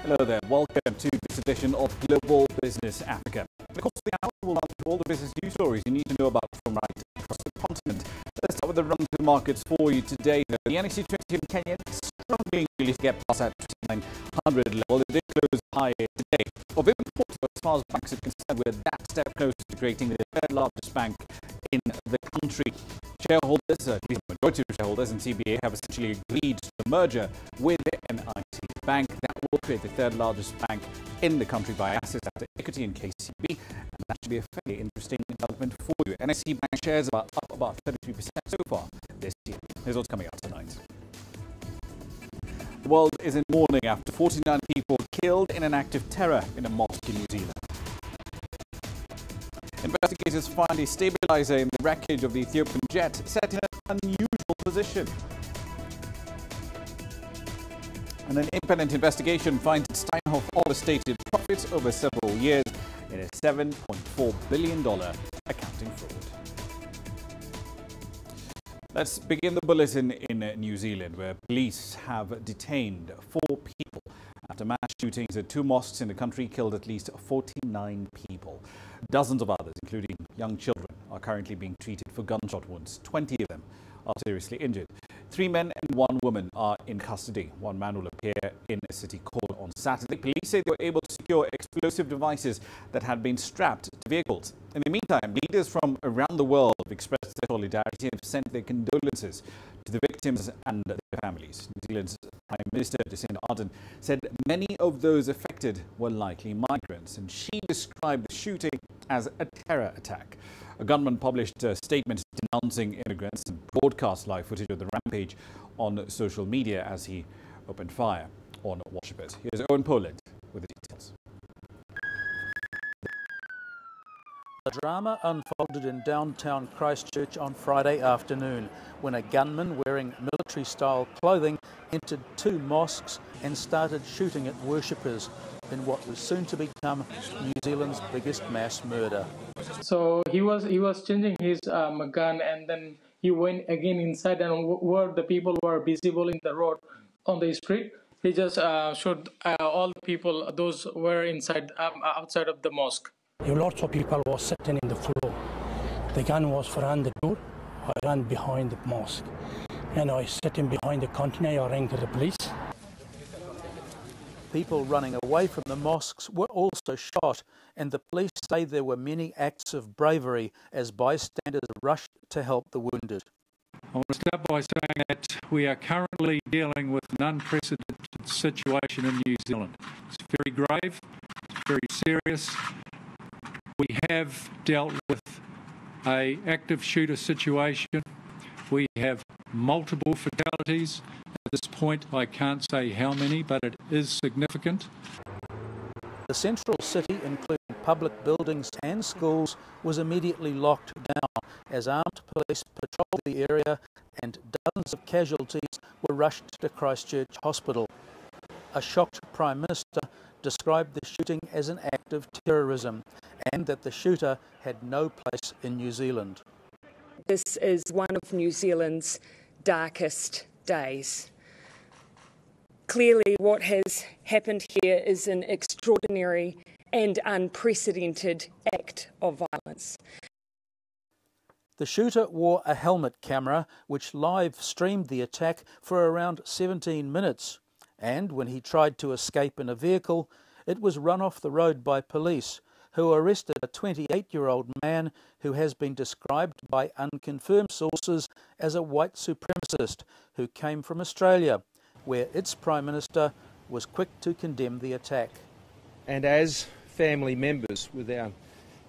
Hello there, welcome to this edition of Global Business Africa. In the course of the hour, we'll run through all the business news stories you need to know about from right across the continent. Let's start with the run to the markets for you today. The NSE 20 in Kenya struggling really to get past that 2,900 level. It did close higher today. Of importance as far as banks are concerned, we're that step closer to creating the third largest bank in the country. Shareholders, at least the majority of shareholders in CBA, have essentially agreed to the merger with the NIC Bank. That will create the third largest bank in the country by assets after Equity and KCB. And that should be a fairly interesting development for you. NIC Bank shares are up about 33% so far this year. Here's what's coming out tonight. The world is in mourning after 49 people killed in an act of terror in a mosque in New Zealand. Investigators find a stabilizer in the wreckage of the Ethiopian jet set in an unusual position. And an independent investigation finds Steinhoff overstated profits over several years in a $7.4 billion accounting fraud. Let's begin the bulletin in New Zealand, where police have detained 4 people after mass shootings at 2 mosques in the country killed at least 49 people. Dozens of others, including young children, are currently being treated for gunshot wounds. 20 of them are seriously injured. 3 men and 1 woman are in custody. 1 man will appear in a city court on Saturday. Police say they were able to secure explosive devices that had been strapped to vehicles. In the meantime, leaders from around the world have expressed their solidarity and have sent their condolences to the victims and their families. New Zealand's Prime Minister Jacinda Ardern said many of those affected were likely migrants, and she described the shooting as a terror attack. A gunman published a statement denouncing immigrants and broadcast live footage of the rampage on social media as he opened fire on worshippers. Here's Owen Poland with the details. The drama unfolded in downtown Christchurch on Friday afternoon when a gunman wearing military-style clothing entered 2 mosques and started shooting at worshippers in what was soon to become New Zealand's biggest mass murder. So he was changing his gun, and then he went again inside, and where the people were visible in the road on the street, he just shot all the people, those were inside outside of the mosque. Lots of people were sitting in the floor. The gun was around the door. I ran behind the mosque, and I sitting behind the container. I rang to the police. People running away from the mosques were also shot, and the police say there were many acts of bravery as bystanders rushed to help the wounded. I want to start by saying that we are currently dealing with an unprecedented situation in New Zealand. It's very grave, it's very serious. We have dealt with an active shooter situation. We have multiple fatalities. At this point, I can't say how many, but it is significant. The central city, including public buildings and schools, was immediately locked down as armed police patrolled the area and dozens of casualties were rushed to Christchurch Hospital. A shocked Prime Minister described the shooting as an act of terrorism and that the shooter had no place in New Zealand. This is one of New Zealand's darkest days. Clearly, what has happened here is an extraordinary and unprecedented act of violence. The shooter wore a helmet camera which live streamed the attack for around 17 minutes. And when he tried to escape in a vehicle, it was run off the road by police, who arrested a 28-year-old man who has been described by unconfirmed sources as a white supremacist who came from Australia, where its Prime Minister was quick to condemn the attack. And as family members with our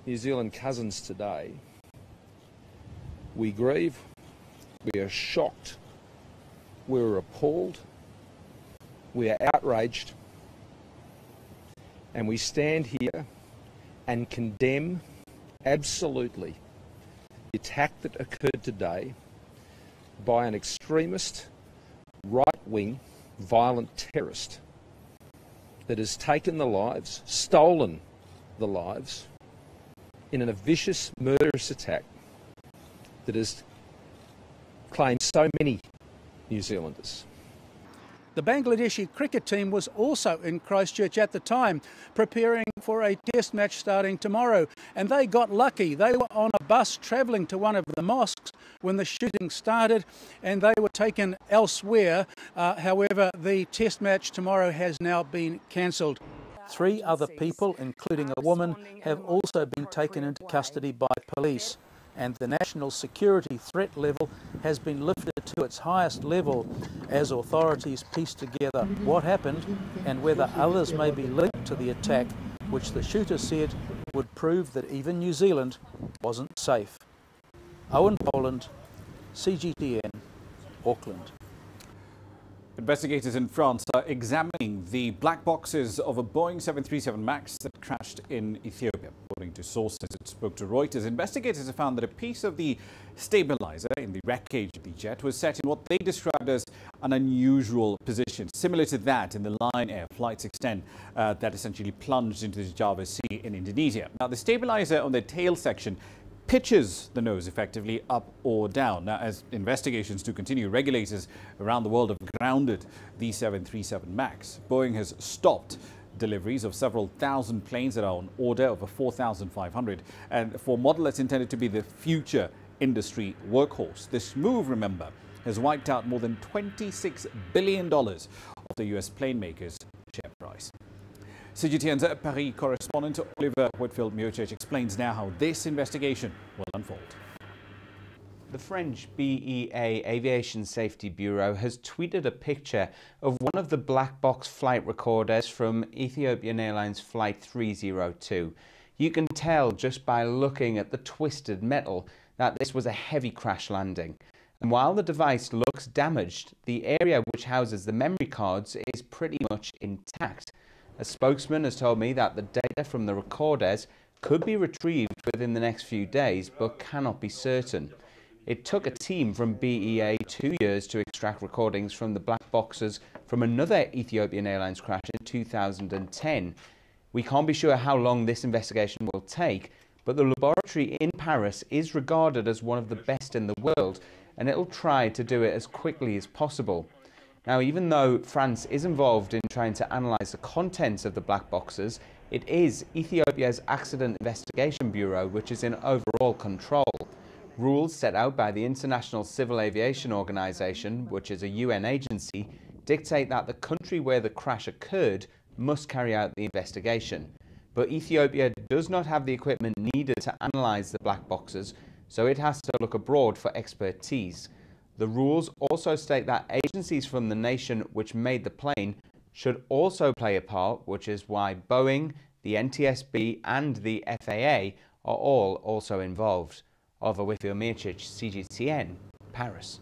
New Zealand cousins today, we grieve, we are shocked, we're appalled, we are outraged, and we stand here and condemn absolutely the attack that occurred today by an extremist, right-wing, violent terrorist that has taken the lives, stolen the lives, in a vicious, murderous attack that has claimed so many New Zealanders. The Bangladeshi cricket team was also in Christchurch at the time, preparing for a test match starting tomorrow. And they got lucky. They were on a bus travelling to one of the mosques when the shooting started, and they were taken elsewhere. However, the test match tomorrow has now been cancelled. 3 other people, including a woman, have also been taken into custody by police. And the national security threat level has been lifted to its highest level as authorities piece together what happened and whether others may be linked to the attack, which the shooter said would prove that even New Zealand wasn't safe. Owen Poland, CGTN, Auckland. Investigators in France are examining the black boxes of a Boeing 737 MAX that crashed in Ethiopia. According to sources that spoke to Reuters, investigators have found that a piece of the stabilizer in the wreckage of the jet was set in what they described as an unusual position, similar to that in the Lion Air Flight 610 that essentially plunged into the Java Sea in Indonesia. Now, the stabilizer on the tail section pitches the nose effectively up or down. Now, as investigations do continue, regulators around the world have grounded the 737 MAX. Boeing has stopped deliveries of several thousand planes that are on order, over 4,500, and for a model that's intended to be the future industry workhorse. This move, remember, has wiped out more than $26 billion of the US plane maker's share price. CGTN's Paris correspondent Oliver Whitfield-Muirchurch explains now how this investigation will unfold. The French BEA Aviation Safety Bureau has tweeted a picture of one of the black box flight recorders from Ethiopian Airlines Flight 302. You can tell just by looking at the twisted metal that this was a heavy crash landing. And while the device looks damaged, the area which houses the memory cards is pretty much intact. A spokesman has told me that the data from the recorders could be retrieved within the next few days, but cannot be certain. It took a team from BEA 2 years to extract recordings from the black boxes from another Ethiopian Airlines crash in 2010. We can't be sure how long this investigation will take, but the laboratory in Paris is regarded as one of the best in the world, and it'll try to do it as quickly as possible. Now, even though France is involved in trying to analyse the contents of the black boxes, it is Ethiopia's Accident Investigation Bureau which is in overall control. Rules set out by the International Civil Aviation Organization, which is a UN agency, dictate that the country where the crash occurred must carry out the investigation. But Ethiopia does not have the equipment needed to analyse the black boxes, so it has to look abroad for expertise. The rules also state that agencies from the nation which made the plane should also play a part, which is why Boeing, the NTSB and the FAA are all also involved. Oliver Whitfield-Muirchurch, CGTN, Paris.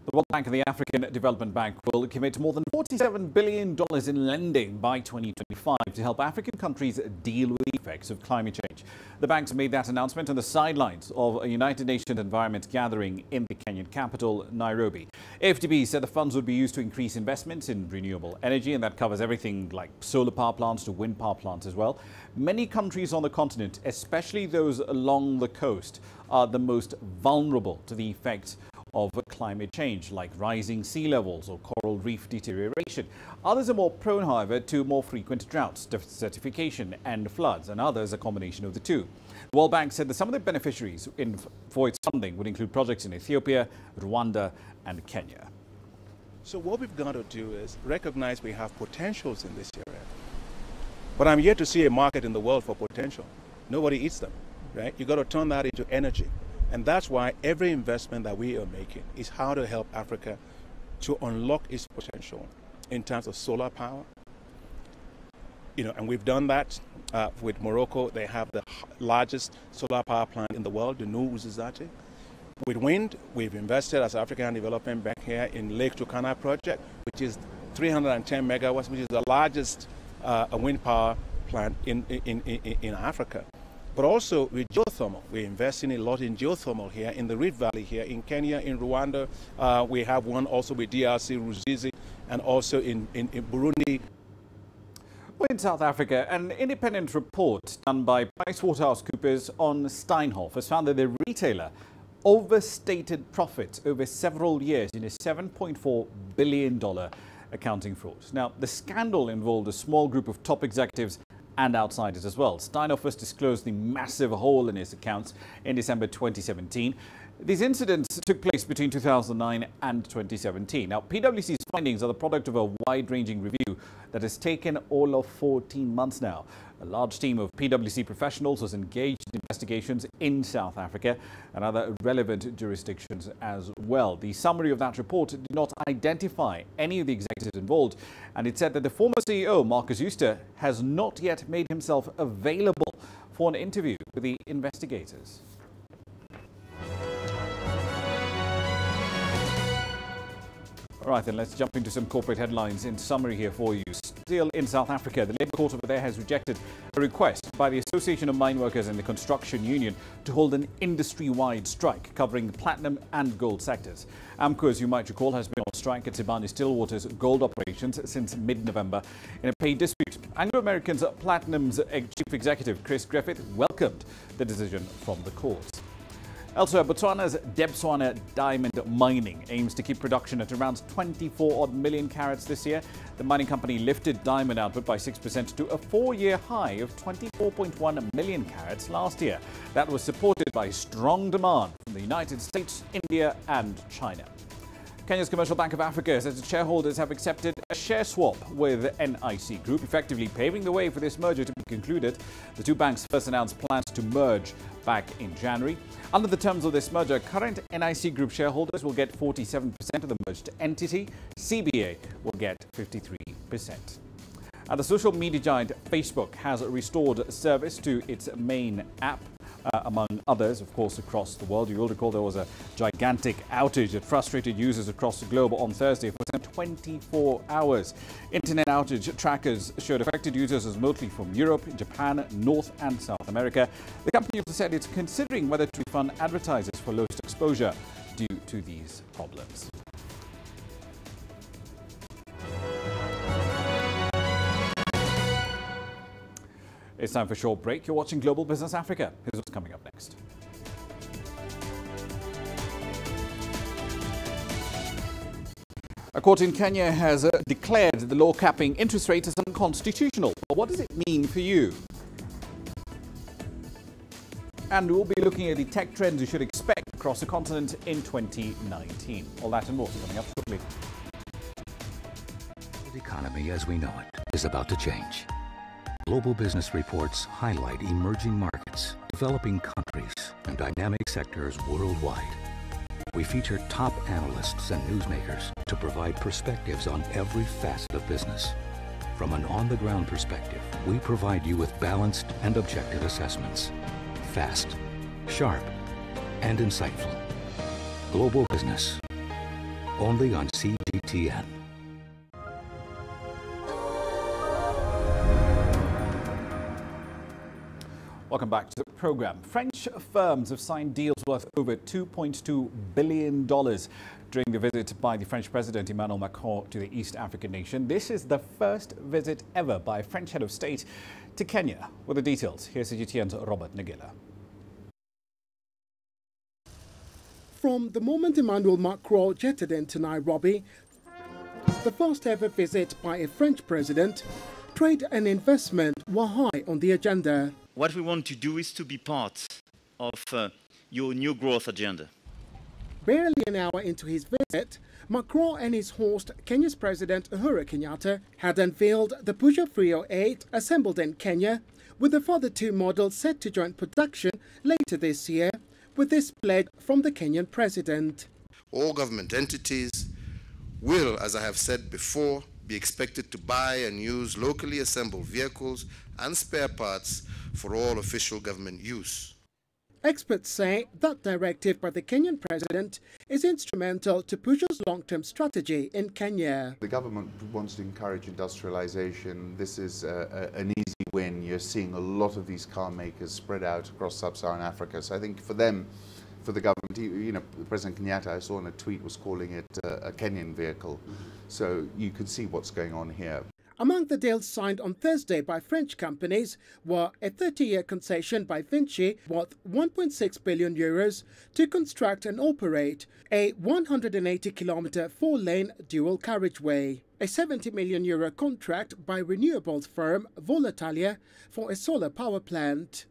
The World Bank and the African Development Bank will commit more than $47 billion in lending by 2025 to help African countries deal with the effects of climate change. The banks made that announcement on the sidelines of a United Nations Environment gathering in the Kenyan capital, Nairobi. AFDB said the funds would be used to increase investments in renewable energy, and that covers everything like solar power plants to wind power plants as well. Many countries on the continent, especially those along the coast, are the most vulnerable to the effects of climate change, like rising sea levels or coral reef deterioration. Others are more prone, however, to more frequent droughts, desertification and floods, and others a combination of the two. The World Bank said that some of the beneficiaries for its funding would include projects in Ethiopia, Rwanda and Kenya. So what we've got to do is recognize we have potentials in this area. But I'm yet to see a market in the world for potential. Nobody eats them, right? You've got to turn that into energy. And that's why every investment that we are making is how to help Africa to unlock its potential in terms of solar power. And we've done that with Morocco. They have the largest solar power plant in the world, the New Uzizati. With wind, we've invested as African Development Bank here in Lake Turkana project, which is 310 megawatts, which is the largest wind power plant in Africa. But also with geothermal, we're investing a lot in geothermal here in the Rift Valley here in Kenya, in Rwanda. We have one also with DRC, Ruzizi, and also in Burundi. Well, in South Africa, an independent report done by PricewaterhouseCoopers on Steinhoff has found that the retailer overstated profits over several years in a $7.4 billion accounting fraud. Now, the scandal involved a small group of top executives and outsiders as well. Steinhoff first disclosed the massive hole in his accounts in December 2017. These incidents took place between 2009 and 2017. Now, PwC's findings are the product of a wide-ranging review that has taken all of 14 months now. A large team of PwC professionals was engaged in investigations in South Africa and other relevant jurisdictions as well. The summary of that report did not identify any of the executives involved, and it said that the former CEO, Marcus Euster, has not yet made himself available for an interview with the investigators. All right, then let's jump into some corporate headlines in summary here for you. Still in South Africa, the Labour Court over there has rejected a request by the Association of Mine Workers and the Construction Union to hold an industry-wide strike covering the platinum and gold sectors. AMCO, as you might recall, has been on strike at Sibanye-Stillwater's gold operations since mid-November in a pay dispute. Anglo American's Platinum's chief executive, Chris Griffith, welcomed the decision from the courts. Elsewhere, Botswana's Debswana diamond mining aims to keep production at around 24 million carats this year. The mining company lifted diamond output by 6% to a 4-year high of 24.1 million carats last year. That was supported by strong demand from the United States, India and China. Kenya's Commercial Bank of Africa says its shareholders have accepted a share swap with NIC Group, effectively paving the way for this merger to be concluded. The two banks first announced plans to merge back in January. Under the terms of this merger, current NIC Group shareholders will get 47% of the merged entity. CBA will get 53%. The social media giant Facebook has restored service to its main app, among others, of course, across the world. You will recall there was a gigantic outage that frustrated users across the globe on Thursday for some 24 hours. Internet outage trackers showed affected users remotely from Europe, Japan, North and South America. The company also said it's considering whether to refund advertisers for lost exposure due to these problems. It's time for a short break. You're watching Global Business Africa. Here's what's coming up next. A court in Kenya has declared the law capping interest rates as unconstitutional. But what does it mean for you? And we'll be looking at the tech trends you should expect across the continent in 2019. All that and more coming up shortly. The economy as we know it is about to change. Global business reports highlight emerging markets, developing countries, and dynamic sectors worldwide. We feature top analysts and newsmakers to provide perspectives on every facet of business. From an on-the-ground perspective, we provide you with balanced and objective assessments. Fast, sharp, and insightful. Global Business. Only on CGTN. Welcome back to the program. French firms have signed deals worth over $2.2 billion during the visit by the French President Emmanuel Macron to the East African nation. This is the first visit ever by a French head of state to Kenya. With the details, here's CGTN's Rama Nyang. From the moment Emmanuel Macron jetted into Nairobi, the first ever visit by a French president, trade and investment were high on the agenda. What we want to do is to be part of your new growth agenda. Barely an hour into his visit, Macron and his host, Kenya's President Uhuru Kenyatta, had unveiled the Peugeot 308 assembled in Kenya, with the further two models set to join production later this year, with this pledge from the Kenyan president. All government entities will, as I have said before, be expected to buy and use locally assembled vehicles and spare parts for all official government use. Experts say that directive by the Kenyan president is instrumental to Peugeot's long-term strategy in Kenya. The government wants to encourage industrialization. This is an easy win. You're seeing a lot of these car makers spread out across sub-Saharan Africa. So I think for them, for the government, you know, President Kenyatta, I saw in a tweet, was calling it a Kenyan vehicle. So you could see what's going on here. Among the deals signed on Thursday by French companies were a 30-year concession by Vinci worth €1.6 billion to construct and operate a 180-kilometre four-lane dual carriageway, a €70 million contract by renewables firm Volatalia for a solar power plant,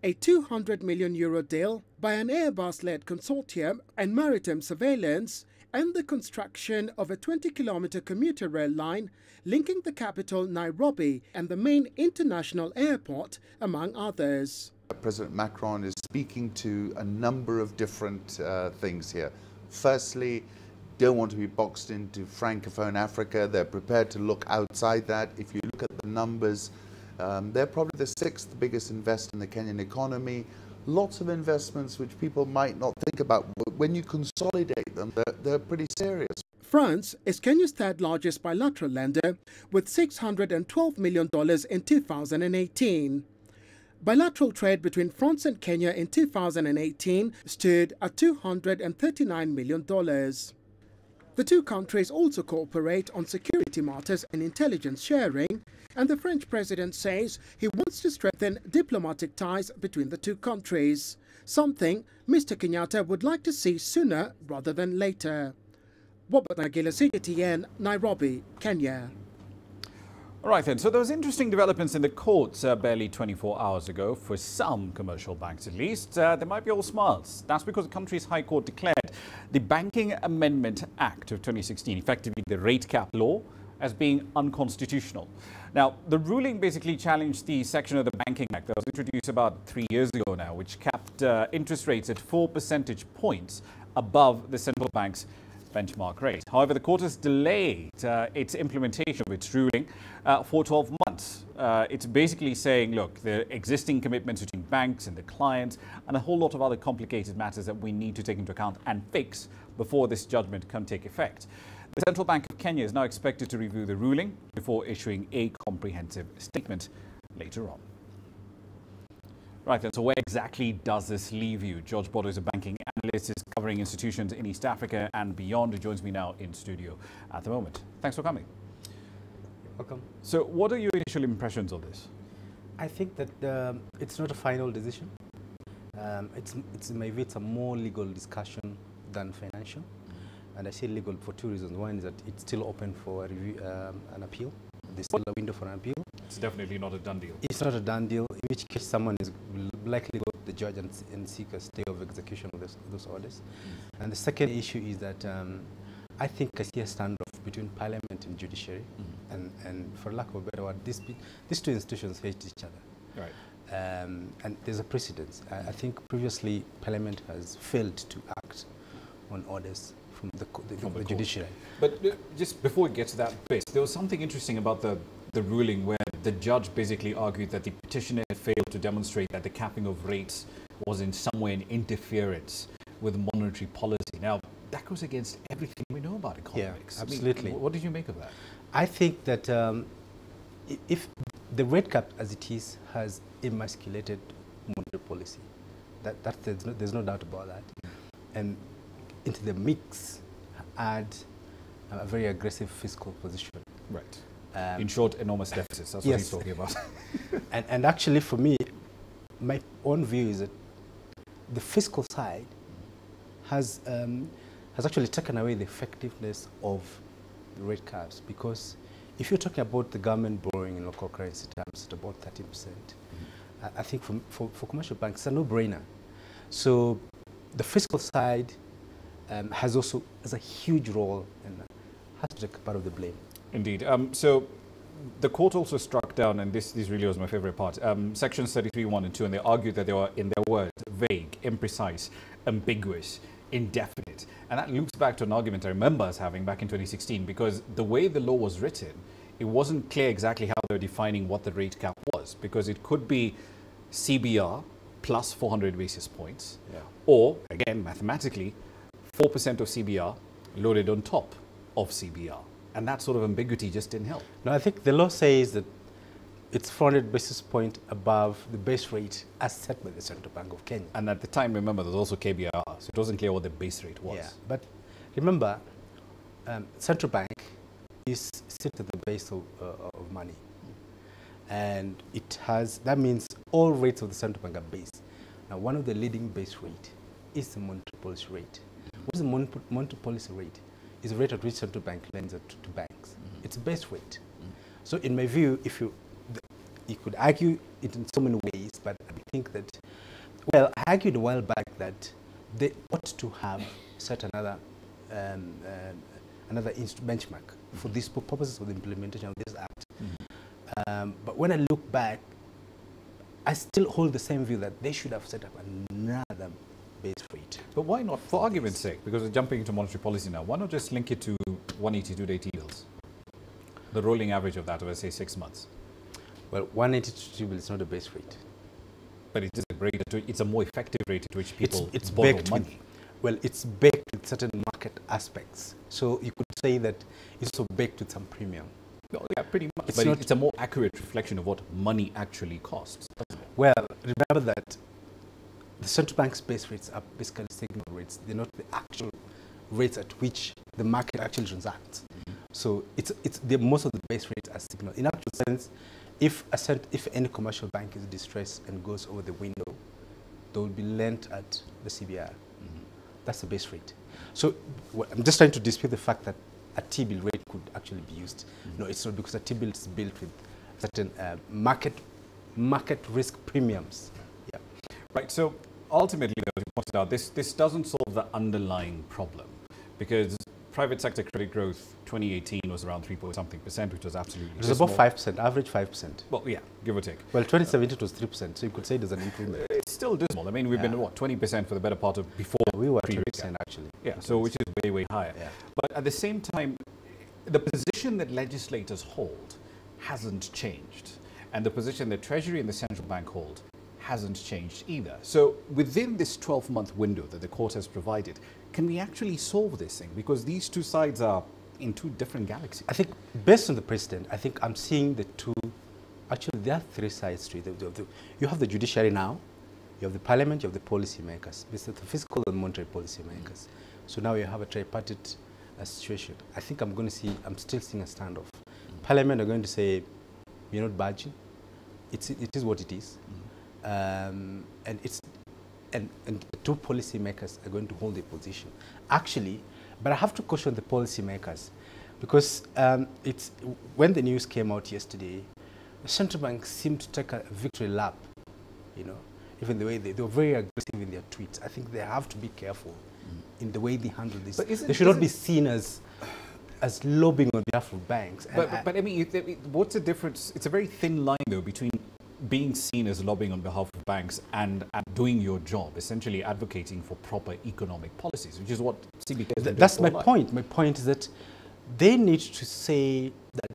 a €200 million deal by an Airbus-led consortium and maritime surveillance, and the construction of a 20-kilometre commuter rail line linking the capital Nairobi and the main international airport, among others. President Macron is speaking to a number of different things here. Firstly, don't want to be boxed into Francophone Africa. They're prepared to look outside that. If you look at the numbers, they're probably the sixth biggest investor in the Kenyan economy. Lots of investments which people might not think about. When you consolidate them, they're pretty serious. France is Kenya's third largest bilateral lender with $612 million in 2018. Bilateral trade between France and Kenya in 2018 stood at $239 million. The two countries also cooperate on security matters and intelligence sharing, and the French president says he wants to strengthen diplomatic ties between the two countries, something Mr. Kenyatta would like to see sooner rather than later. Bobat Nagila, CGTN, Nairobi, Kenya. All right then, so there was interesting developments in the courts barely 24 hours ago. For some commercial banks at least, they might be all smiles. That's because the country's High Court declared the Banking Amendment Act of 2016, effectively the rate cap law, as being unconstitutional. Now, the ruling basically challenged the section of the Banking Act that was introduced about 3 years ago now, which capped interest rates at 4 percentage points above the central bank's benchmark rate. However, the court has delayed its implementation of its ruling for 12 months. It's basically saying, look, the existing commitments between banks and the clients and a whole lot of other complicated matters that we need to take into account and fix before this judgment can take effect. The Central Bank of Kenya is now expected to review the ruling before issuing a comprehensive statement later on. Right then, so where exactly does this leave you? George Bodo is a banking analyst, is covering institutions in East Africa and beyond, who joins me now in studio at the moment. Thanks for coming. Welcome. So what are your initial impressions of this? I think that it's not a final decision. It's in my view, it's a more legal discussion than financial. And I say legal for two reasons. One is that it's still open for a review, an appeal. There's still a window for an appeal. It's definitely not a done deal. It's not a done deal, in which case someone is likely go to the judge and seek a stay of execution of those orders. And the second issue is that I think I see a standoff between parliament and judiciary. And for lack of a better word, these two institutions hate each other. Right. And there's a precedence. I think previously parliament has failed to act on orders from the judiciary. But just before we get to that bit, there was something interesting about the ruling where the judge basically argued that the petitioner had failed to demonstrate that the capping of rates was in some way an interference with monetary policy. Now, that goes against everything we know about economics. Yeah, absolutely. I mean, what did you make of that? I think that if the rate cap as it is has emasculated monetary policy, there's no doubt about that. And into the mix, add a very aggressive fiscal position. Right. In short, enormous deficits. That's what he's talking about. and actually, for me, my own view is that the fiscal side has actually taken away the effectiveness of the rate caps, because if you're talking about the government borrowing in local currency terms at about 13%, I think for commercial banks, it's a no-brainer. So the fiscal side has a huge role and has to take part of the blame. Indeed. So the court also struck down, and this really was my favorite part, sections 33(1) and 2, and they argued that they were, in their words, vague, imprecise, ambiguous, indefinite. And that loops back to an argument I remember us having back in 2016, because the way the law was written, it wasn't clear exactly how they were defining what the rate cap was, because it could be CBR plus 400 basis points, or, again, mathematically, 4% of CBR loaded on top of CBR. And that sort of ambiguity just didn't help. No, I think the law says that it's 400 basis points above the base rate as set by the Central Bank of Kenya. And at the time, remember, there was also KBR, so it wasn't clear what the base rate was. Yeah, but remember, Central Bank is sit at the base of money. And it has, that means all rates of the central bank are based. Now, one of the leading base rate is the monetary policy rate. What is the monetary policy rate? It's the rate at which central bank lends to banks. It's a base rate. So in my view, if you could argue it in so many ways, but I think that, well, I argued a while back that they ought to have set another benchmark for these purposes of the implementation of this act. But when I look back, I still hold the same view that they should have set up another base rate. But why not, for argument's sake, because we're jumping into monetary policy now, why not just link it to 182-day T-bills? The rolling average of that over, say, 6 months. Well, 182 T-bill is not a base rate. But it is a rate, it's a more effective rate at which people it's borrow baked money. Well, it's baked with certain market aspects. So you could say that it's also baked with some premium. Oh, yeah, pretty much. But it's a more accurate reflection of what money actually costs. Well, remember that the central bank's base rates are basically signal rates. They're not the actual rates at which the market actually transacts. So most of the base rates are signal. In actual sense, if any commercial bank is distressed and goes over the window, they will be lent at the CBR. That's the base rate. So I'm just trying to dispute the fact that a T-bill rate could actually be used. No, it's not, because a T-bill is built with certain market risk premiums. Yeah. Right. So ultimately, as you pointed out, this doesn't solve the underlying problem, because private sector credit growth 2018 was around 3.something%, which was absolutely it was above 5%, average 5%. Well, yeah, give or take. Well, 2017 it was 3%, so you could say there's an improvement. It's still dismal. I mean, we've been, what, 20% for the better part of before. We were 20% actually. Yeah, so which is way, way higher. Yeah. But at the same time, the position that legislators hold hasn't changed. And the position that Treasury and the central bank hold hasn't changed either. So within this 12-month window that the court has provided, can we actually solve this thing? Because these two sides are in two different galaxies. I think, based on the precedent, I think I'm seeing the two, actually there are three sides to it. You have the judiciary now, you have the parliament, you have the policy makers, the fiscal and monetary policy makers. So now you have a tripartite situation. I think I'm still seeing a standoff. Parliament are going to say, you're not budging. It is what it is. And the two policy makers are going to hold their position. Actually, but I have to caution the policy makers, because when the news came out yesterday, the central bank seemed to take a victory lap, even the way they were very aggressive in their tweets. I think they have to be careful in the way they handle this. They should not be seen as lobbying on behalf of banks. But I mean, what's the difference? It's a very thin line, though, between being seen as lobbying on behalf of banks and doing your job, essentially advocating for proper economic policies, which is what CBK is doing. That's my point. My point is that they need to say that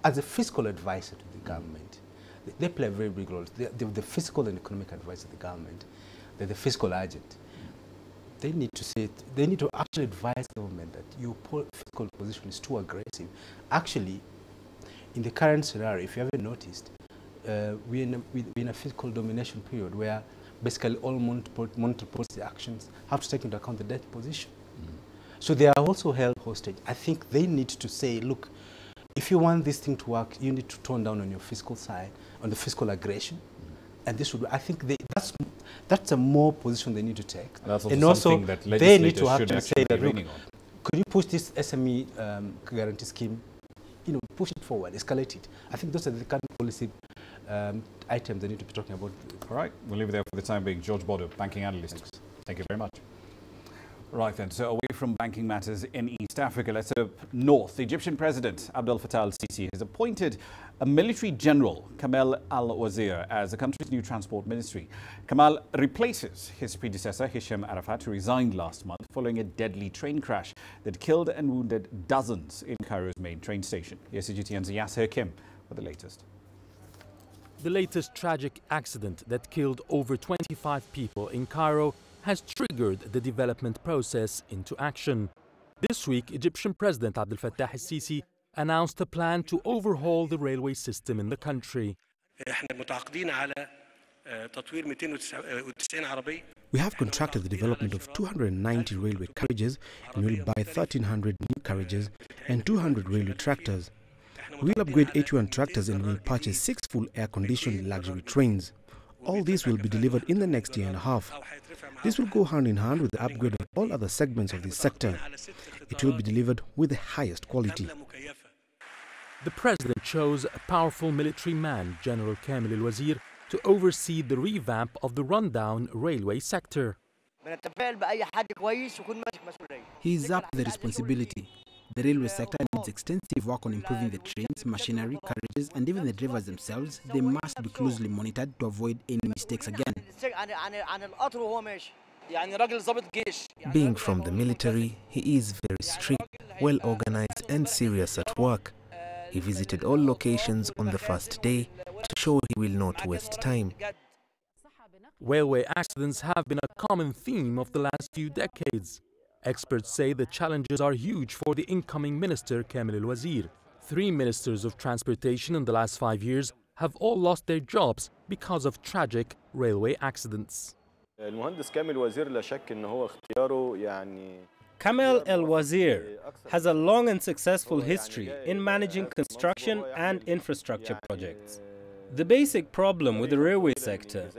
as a fiscal advisor to the government, they play a very big role. They're the fiscal and economic advisor to the government. They're the fiscal agent. They need to say, they need to actually advise government that your fiscal position is too aggressive. Actually, in the current scenario, if you haven't noticed, we're in a fiscal domination period where basically all monetary policy actions have to take into account the debt position. So they are also held hostage. I think they need to say, look, if you want this thing to work, you need to tone down on your fiscal side, on the fiscal aggression. And this would, I think that's a more position they need to take. And also that they need to have to say that, look, could you push this SME guarantee scheme, push it forward, escalate it. I think those are the kind of policy items they need to be talking about. All right, we'll leave it there for the time being. George Bodo, banking analyst. Thanks. Thank you very much. Right then, so away from banking matters in East Africa, let's go north. The Egyptian President Abdel Fattah al-Sisi has appointed a military general, Kamal al-Wazir, as the country's new transport ministry. Kamal replaces his predecessor, Hisham Arafat, who resigned last month following a deadly train crash that killed and wounded dozens in Cairo's main train station. Here's CGTN's Yasser Kim with the latest. The latest tragic accident that killed over 25 people in Cairo has triggered the development process into action. This week, Egyptian President Abdel Fattah al-Sisi announced a plan to overhaul the railway system in the country. We have contracted the development of 290 railway carriages and will buy 1,300 new carriages and 200 railway tractors. We will upgrade 81 tractors and will purchase 6 full air-conditioned luxury trains. All this will be delivered in the next year and a half. This will go hand in hand with the upgrade of all other segments of this sector. It will be delivered with the highest quality. The president chose a powerful military man, General Kamil El-Wazir, to oversee the revamp of the rundown railway sector. He is up to the responsibility. The railway sector needs extensive work on improving the trains, machinery, carriages, and even the drivers themselves. They must be closely monitored to avoid any mistakes again. Being from the military, he is very strict, well organized and serious at work. He visited all locations on the first day to show he will not waste time. Railway accidents have been a common theme of the last few decades. Experts say the challenges are huge for the incoming minister, Kamil El-Wazir. 3 ministers of transportation in the last 5 years have all lost their jobs because of tragic railway accidents. Kamil El-Wazir has a long and successful history in managing construction and infrastructure projects. The basic problem with the railway sector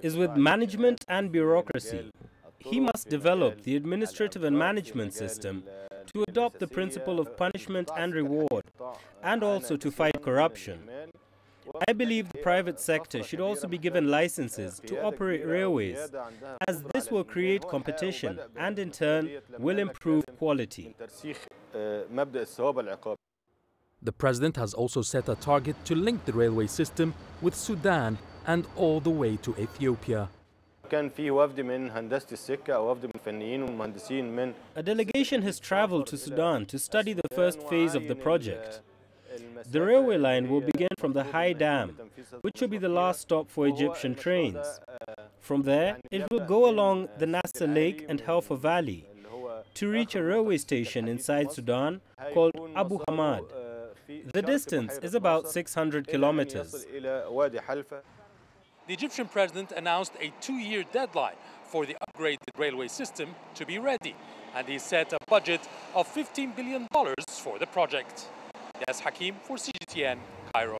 is with management and bureaucracy. He must develop the administrative and management system to adopt the principle of punishment and reward, and also to fight corruption. I believe the private sector should also be given licenses to operate railways, as this will create competition and in turn will improve quality. The president has also set a target to link the railway system with Sudan and all the way to Ethiopia. A delegation has traveled to Sudan to study the first phase of the project. The railway line will begin from the High Dam, which will be the last stop for Egyptian trains. From there, it will go along the Nasser Lake and Halfa Valley to reach a railway station inside Sudan called Abu Hamad. The distance is about 600 kilometers. The Egyptian president announced a 2-year deadline for the upgraded railway system to be ready, and he set a budget of $15 billion for the project. Yes, Hakim for CGTN, Cairo.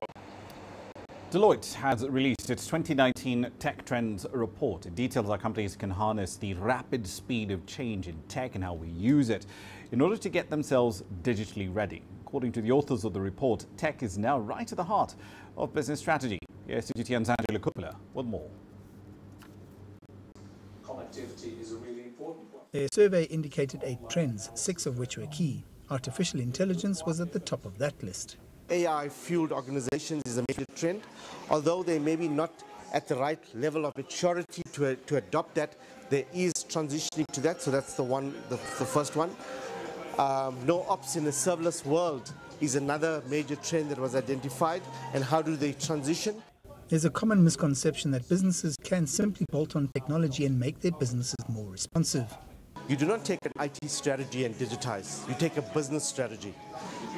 Deloitte has released its 2019 Tech Trends report. It details how companies can harness the rapid speed of change in tech and how we use it in order to get themselves digitally ready. According to the authors of the report, tech is now right at the heart of business strategy. Here's CGTN's Angela Kupler with more. Connectivity is a really important one. A survey indicated 8 trends, 6 of which were key. Artificial intelligence was at the top of that list. AI-fueled organizations is a major trend, although they may be not at the right level of maturity to adopt that. There is transitioning to that, so that's the first one. No ops in a serverless world is another major trend that was identified, and how do they transition? There's a common misconception that businesses can simply bolt on technology and make their businesses more responsive. You do not take an IT strategy and digitize. You take a business strategy.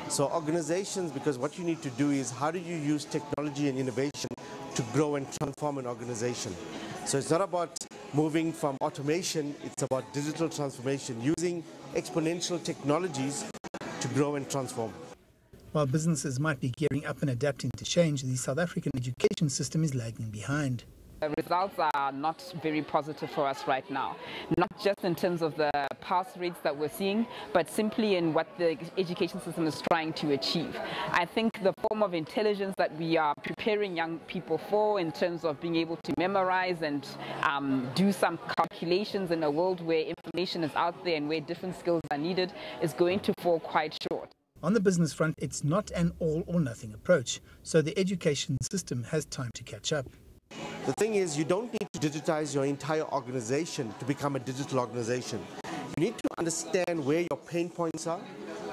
So organizations, because what you need to do is how do you use technology and innovation to grow and transform an organization. So it's not about moving from automation, it's about digital transformation, using exponential technologies to grow and transform. While businesses might be gearing up and adapting to change, the South African education system is lagging behind. The results are not very positive for us right now, not just in terms of the pass rates that we're seeing, but simply in what the education system is trying to achieve. I think the form of intelligence that we are preparing young people for in terms of being able to memorize and do some calculations in a world where information is out there and where different skills are needed is going to fall quite short. On the business front, it's not an all-or-nothing approach, so the education system has time to catch up. The thing is, you don't need to digitize your entire organization to become a digital organization. You need to understand where your pain points are,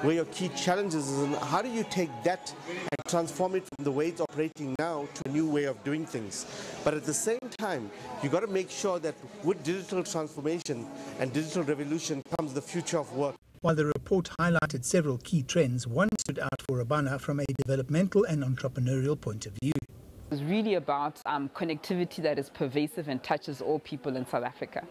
where your key challenges are, and how do you take that and transform it from the way it's operating now to a new way of doing things. But at the same time, you've got to make sure that with digital transformation and digital revolution comes the future of work. While the report highlighted several key trends, one stood out for Rabana from a developmental and entrepreneurial point of view. It's really about connectivity that is pervasive and touches all people in South Africa.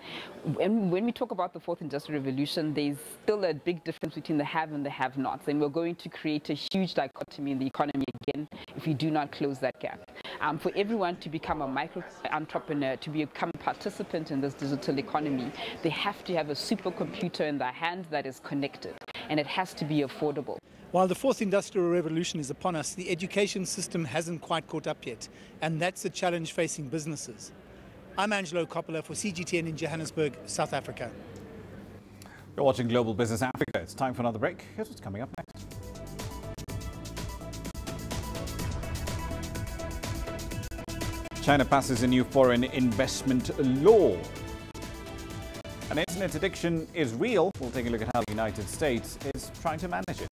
And when we talk about the fourth industrial revolution, there's still a big difference between the have and the have-nots, and we're going to create a huge dichotomy in the economy again if we do not close that gap. For everyone to become a micro-entrepreneur, to become a participant in this digital economy, they have to have a supercomputer in their hand that is connected, and it has to be affordable. While the fourth industrial revolution is upon us, the education system hasn't quite caught up yet, and that's the challenge facing businesses. I'm Angelo Coppola for CGTN in Johannesburg, South Africa. You're watching Global Business Africa. It's time for another break. Here's what's coming up next. China passes a new foreign investment law. And internet addiction is real. We'll take a look at how the United States is trying to manage it.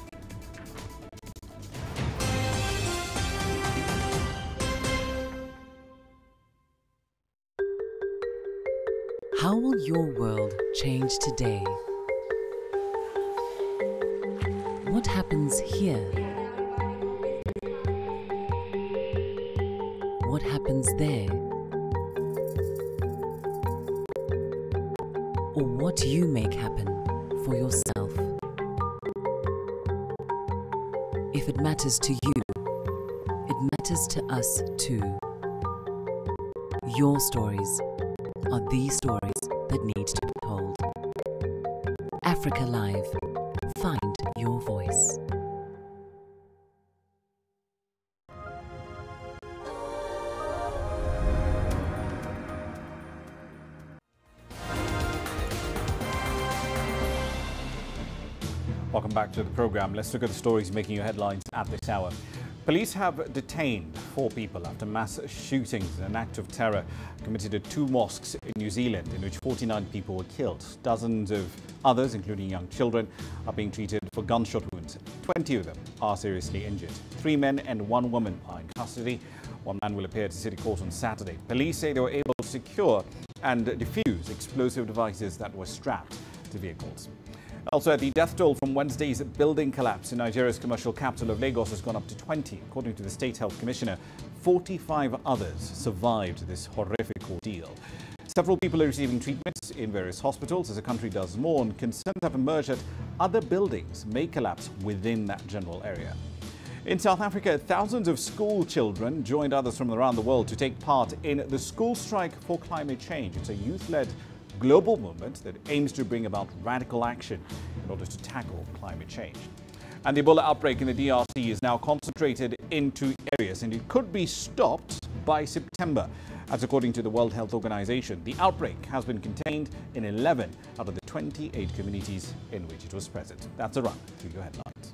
How will your world change today? What happens here? What happens there? Or what you make happen for yourself? If it matters to you, it matters to us too. Your stories are these stories that need to be told. Africa Live. Find your voice. Welcome back to the program. Let's look at the stories making your headlines at this hour. Police have detained 4 people after mass shootings in an act of terror committed at 2 mosques in New Zealand, in which 49 people were killed. Dozens of others, including young children, are being treated for gunshot wounds. 20 of them are seriously injured. 3 men and 1 woman are in custody. 1 man will appear to City Court on Saturday. Police say they were able to secure and defuse explosive devices that were strapped to vehicles. Also, the death toll from Wednesday's building collapse in Nigeria's commercial capital of Lagos has gone up to 20. According to the State Health Commissioner, 45 others survived this horrific ordeal. Several people are receiving treatment in various hospitals as the country does mourn. Concerns have emerged that other buildings may collapse within that general area. In South Africa, thousands of school children joined others from around the world to take part in the School Strike for Climate Change. It's a youth-led global movement that aims to bring about radical action in order to tackle climate change. And the Ebola outbreak in the DRC is now concentrated into areas, and it could be stopped by September. As according to the World Health Organization, the outbreak has been contained in 11 out of the 28 communities in which it was present. That's a run through your headlines.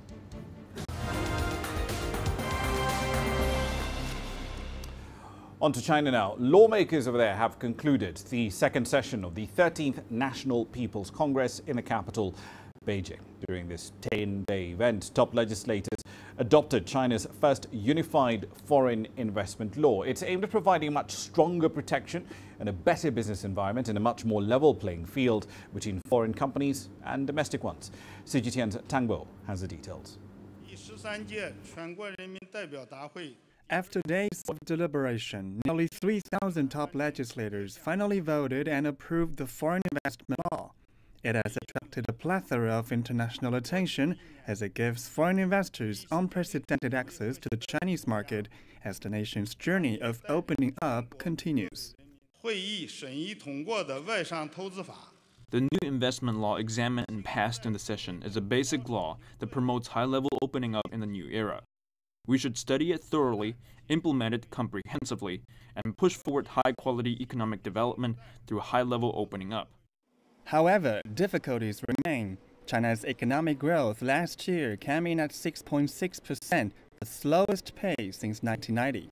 On to China now. Lawmakers over there have concluded the second session of the 13th National People's Congress in the capital, Beijing. During this 10-day event, top legislators adopted China's first unified foreign investment law. It's aimed at providing a much stronger protection and a better business environment and a much more level playing field between foreign companies and domestic ones. CGTN's Tangbo has the details. After days of deliberation, nearly 3,000 top legislators finally voted and approved the foreign investment law. It has attracted a plethora of international attention as it gives foreign investors unprecedented access to the Chinese market as the nation's journey of opening up continues. The new investment law examined and passed in the session is a basic law that promotes high-level opening up in the new era. We should study it thoroughly, implement it comprehensively, and push forward high-quality economic development through high-level opening up. However, difficulties remain. China's economic growth last year came in at 6.6%, the slowest pace since 1990.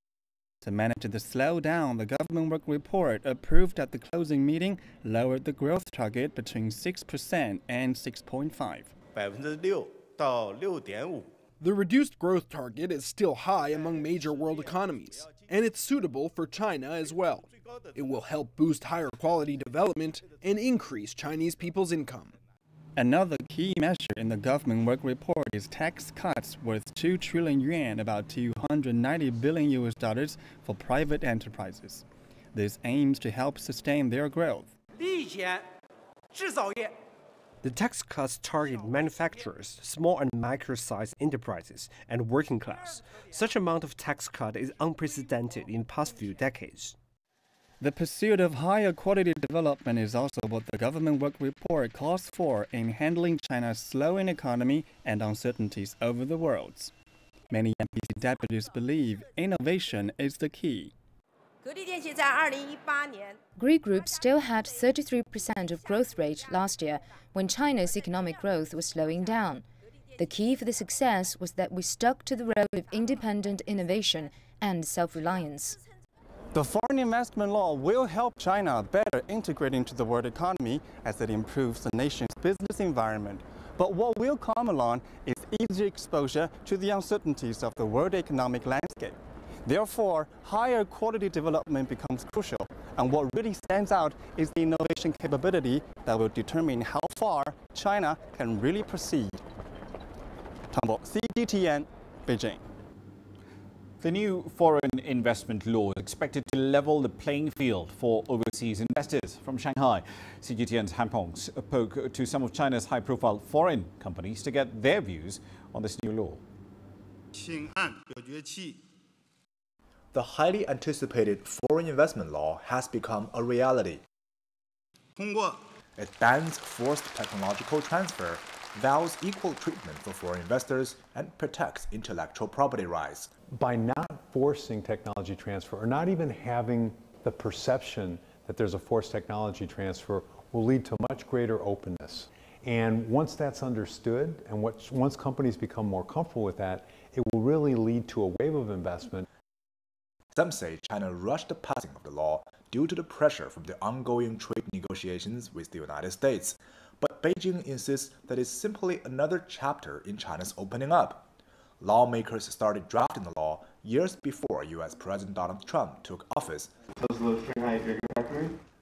To manage the slowdown, the government work report approved at the closing meeting lowered the growth target between 6% and 6.5%. The reduced growth target is still high among major world economies, and it's suitable for China as well. It will help boost higher quality development and increase Chinese people's income. Another key measure in the government work report is tax cuts worth 2 trillion yuan, about $290 billion for private enterprises. This aims to help sustain their growth. The tax cuts target manufacturers, small and micro-sized enterprises, and working class. Such amount of tax cut is unprecedented in past few decades. The pursuit of higher quality development is also what the government work report calls for in handling China's slowing economy and uncertainties over the world. Many NPC deputies believe innovation is the key. Greek Group still had 33% of growth rate last year when China's economic growth was slowing down. The key for the success was that we stuck to the road of independent innovation and self-reliance. The foreign investment law will help China better integrate into the world economy as it improves the nation's business environment. But what will come along is easier exposure to the uncertainties of the world economic landscape. Therefore, higher quality development becomes crucial, and what really stands out is the innovation capability that will determine how far China can really proceed. Tambo, CGTN, Beijing. The new foreign investment law is expected to level the playing field for overseas investors. From Shanghai, CGTN's Han Peng spoke to some of China's high-profile foreign companies to get their views on this new law. The highly anticipated foreign investment law has become a reality. It bans forced technological transfer, vows equal treatment for foreign investors, and protects intellectual property rights. By not forcing technology transfer, or not even having the perception that there's a forced technology transfer, will lead to much greater openness. And once that's understood, and once companies become more comfortable with that, it will really lead to a wave of investment. Some say China rushed the passing of the law due to the pressure from the ongoing trade negotiations with the United States. But Beijing insists that it's simply another chapter in China's opening up. Lawmakers started drafting the law years before U.S. President Donald Trump took office.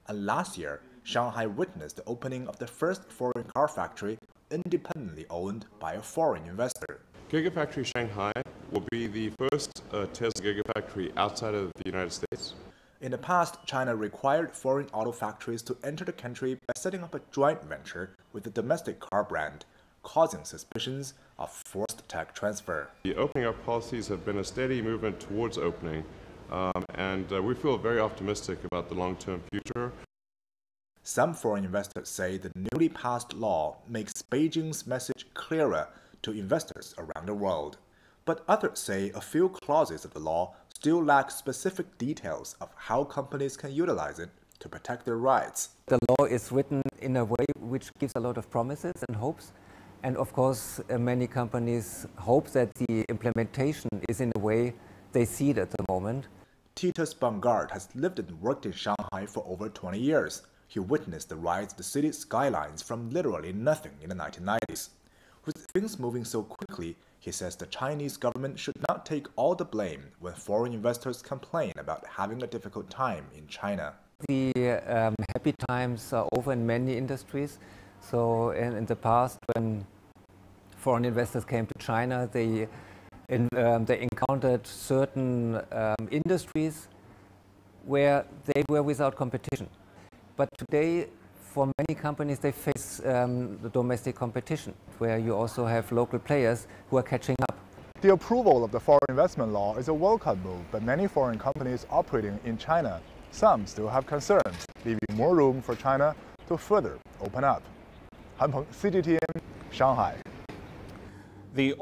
And last year, Shanghai witnessed the opening of the first foreign car factory independently owned by a foreign investor. Gigafactory Shanghai will be the first Tesla Gigafactory outside of the United States. In the past, China required foreign auto factories to enter the country by setting up a joint venture with the domestic car brand, causing suspicions of forced tech transfer. The opening up policies have been a steady movement towards opening, and we feel very optimistic about the long-term future. Some foreign investors say the newly passed law makes Beijing's message clearer to investors around the world. But others say a few clauses of the law still lack specific details of how companies can utilize it to protect their rights. The law is written in a way which gives a lot of promises and hopes. And of course, many companies hope that the implementation is in a way they see it at the moment. Titus Bongard has lived and worked in Shanghai for over 20 years. He witnessed the rise of the city's skylines from literally nothing in the 1990s. With things moving so quickly, he says the Chinese government should not take all the blame when foreign investors complain about having a difficult time in China. The happy times are over in many industries. So in the past, when foreign investors came to China, they encountered certain industries where they were without competition. But today, for many companies, they face the domestic competition, where you also have local players who are catching up. The approval of the foreign investment law is a welcome move, but many foreign companies operating in China, some still have concerns, leaving more room for China to further open up. Han Peng, CGTN, Shanghai. The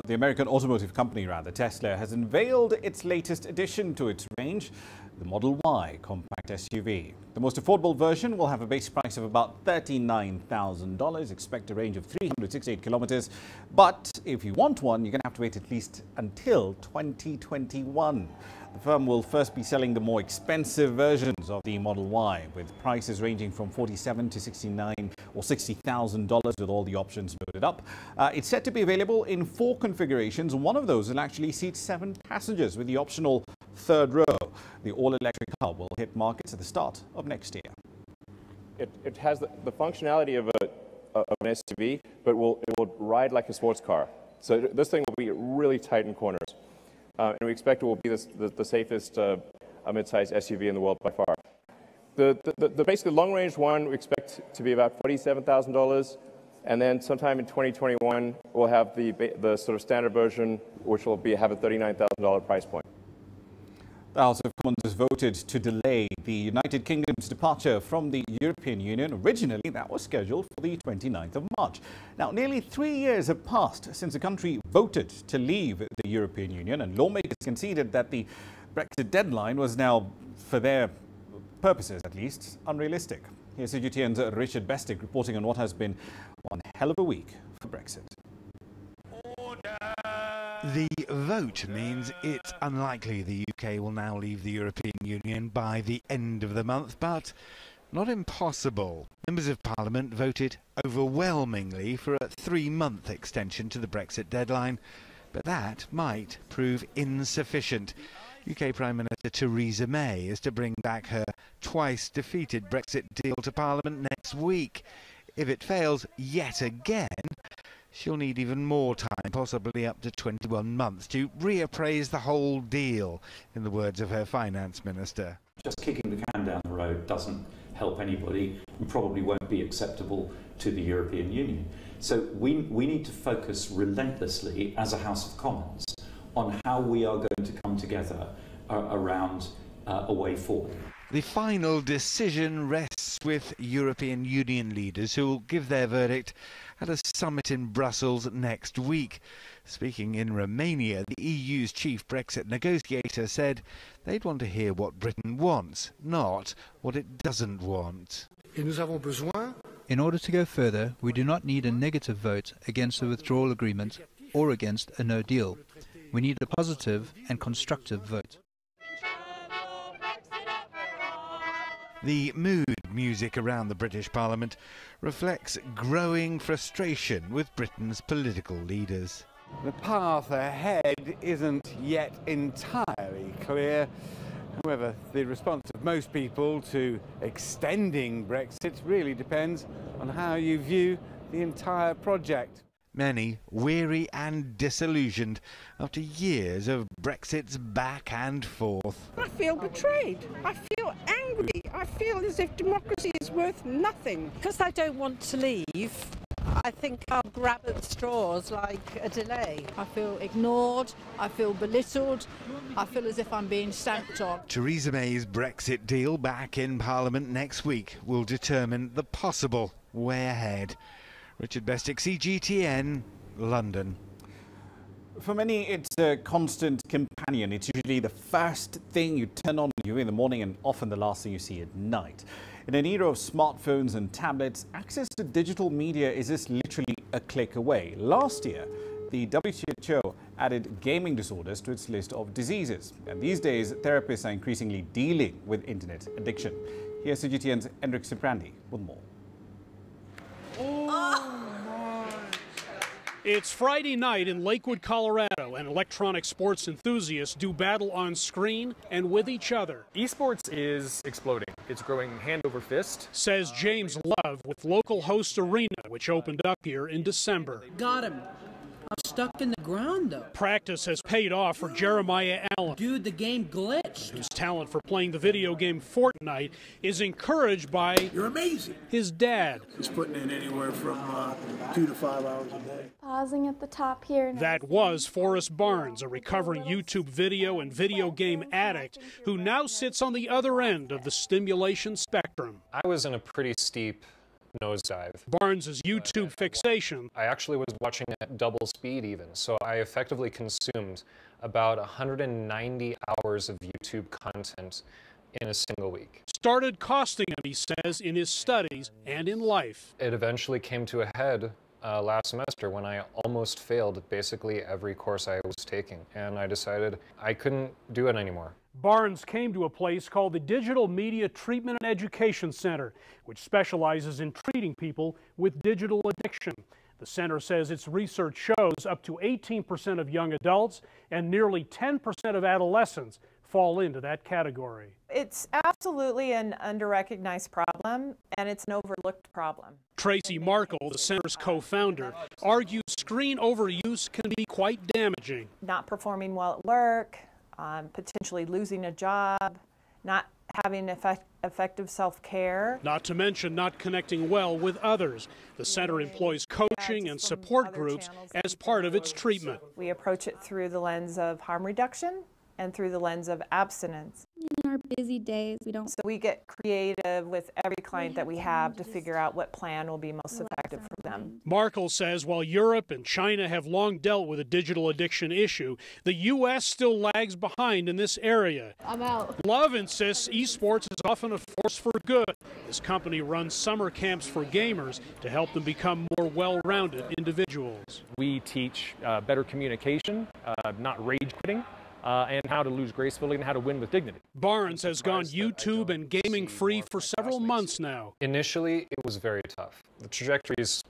American automotive company, Tesla, has unveiled its latest addition to its range, the Model Y compact SUV. The most affordable version will have a base price of about $39,000, expect a range of 368 kilometers. But if you want one, you're going to have to wait at least until 2021. The firm will first be selling the more expensive versions of the Model Y, with prices ranging from $47,000 to $69,000 or $60,000 with all the options loaded up. It's set to be available in 4 configurations. One of those will actually seat 7 passengers with the optional third row. The all-electric car will hit markets at the start of next year. It has the functionality of an SUV, but it will ride like a sports car. So this thing will be really tight in corners. And we expect it will be the safest mid-sized SUV in the world by far. The basically long-range one we expect to be about $47,000, and then sometime in 2021 we'll have the sort of standard version, which will have a $39,000 price point. The House of Commons has voted to delay the United Kingdom's departure from the European Union. Originally, that was scheduled for the 29th of March. Now, nearly 3 years have passed since the country voted to leave the European Union, and lawmakers conceded that the Brexit deadline was now, for their purposes at least, unrealistic. Here's CGTN's Richard Bestick reporting on what has been one hell of a week for Brexit. The vote means it's unlikely the UK will now leave the European Union by the end of the month, but not impossible. Members of Parliament voted overwhelmingly for a 3-month extension to the Brexit deadline, but that might prove insufficient. UK Prime Minister Theresa May is to bring back her twice-defeated Brexit deal to Parliament next week. If it fails yet again, she'll need even more time, possibly up to 21 months, to reappraise the whole deal, in the words of her finance minister. Just kicking the can down the road doesn't help anybody and probably won't be acceptable to the European Union. So we need to focus relentlessly as a House of Commons on how we are going to come together around a way forward. The final decision rests with European Union leaders who will give their verdict at a summit in Brussels next week. Speaking in Romania, the EU's chief Brexit negotiator said they'd want to hear what Britain wants, not what it doesn't want. In order to go further, we do not need a negative vote against the withdrawal agreement or against a no deal. We need a positive and constructive vote. The mood music around the British Parliament reflects growing frustration with Britain's political leaders. The path ahead isn't yet entirely clear. However, the response of most people to extending Brexit really depends on how you view the entire project. Many weary and disillusioned after years of Brexit's back and forth. I feel betrayed. I feel angry. I feel as if democracy is worth nothing. Because I don't want to leave, I think I'll grab at straws like a delay. I feel ignored, I feel belittled, I feel as if I'm being stamped on. Theresa May's Brexit deal back in Parliament next week will determine the possible way ahead. Richard Bestick, CGTN, London. For many, it's a constant companion. It's usually the first thing you turn on in the morning and often the last thing you see at night. In an era of smartphones and tablets, access to digital media is just literally a click away. Last year, the WHO added gaming disorders to its list of diseases. And these days, therapists are increasingly dealing with internet addiction. Here's CGTN's Hendrik Siprandi with more. It's Friday night in Lakewood, Colorado, and electronic sports enthusiasts do battle on screen and with each other. Esports is exploding. It's growing hand over fist. Says James Love with local host Arena, which opened up here in December. Got him. I'm stuck in the ground, though. Practice has paid off for Jeremiah Allen. Dude, the game glitched. Whose talent for playing the video game Fortnite is encouraged by You're amazing. His dad. He's putting in anywhere from 2 to 5 hours a day. Pausing at the top here. That was Forrest Barnes, a recovering YouTube video and video game addict who now sits on the other end of the stimulation spectrum. I was in a pretty steep nosedive. Barnes's YouTube fixation. I actually was watching at double speed even, so I effectively consumed about 190 hours of YouTube content in a single week. Started costing him, he says, in his studies and in life. It eventually came to a head last semester when I almost failed basically every course I was taking, and I decided I couldn't do it anymore. Barnes came to a place called the Digital Media Treatment and Education Center, which specializes in treating people with digital addiction. The center says its research shows up to 18% of young adults and nearly 10% of adolescents fall into that category. It's absolutely an under-recognized problem, and it's an overlooked problem. Tracy Markle, the center's co-founder, argues screen overuse can be quite damaging. Not performing well at work, potentially losing a job, not having effective self-care. Not to mention not connecting well with others. The center employs coaching and support groups as part of its treatment. We approach it through the lens of harm reduction and through the lens of abstinence. In our busy days, So we get creative with every client that we have to figure out what plan will be most effective for them. Markle says while Europe and China have long dealt with a digital addiction issue, the U.S. still lags behind in this area. I'm out. Love insists esports is often a force for good. His company runs summer camps for gamers to help them become more well-rounded individuals. We teach better communication, not rage quitting. And how to lose gracefully and how to win with dignity. Barnes has gone YouTube and gaming free for several months now. Initially, it was very tough. The trajectory is